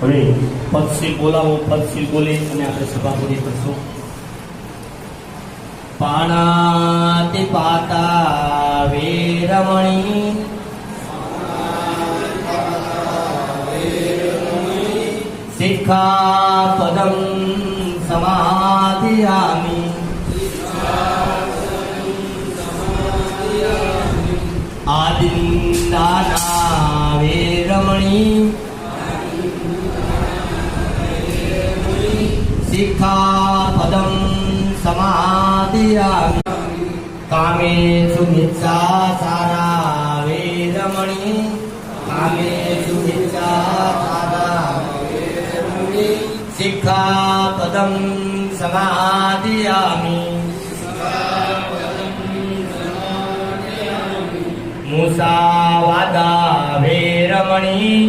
હવે પદશીલ બોલાવો, પદશીલ બોલે અને આપણે સભા પૂરી કરશું. પાણાતિ પાતા વેરમણી સિક્ખાપદં સમાધિયામિ. આદિન્દાના વેરમણી સિક્ખાપદં સમાધિયામિ. કામેષુ મિચ્છાચારા વેરમણી કામેષુ મિચ્છાચારા સિક્ખાપદં સમાધિયામિ. મુસાવાદા વેરમણી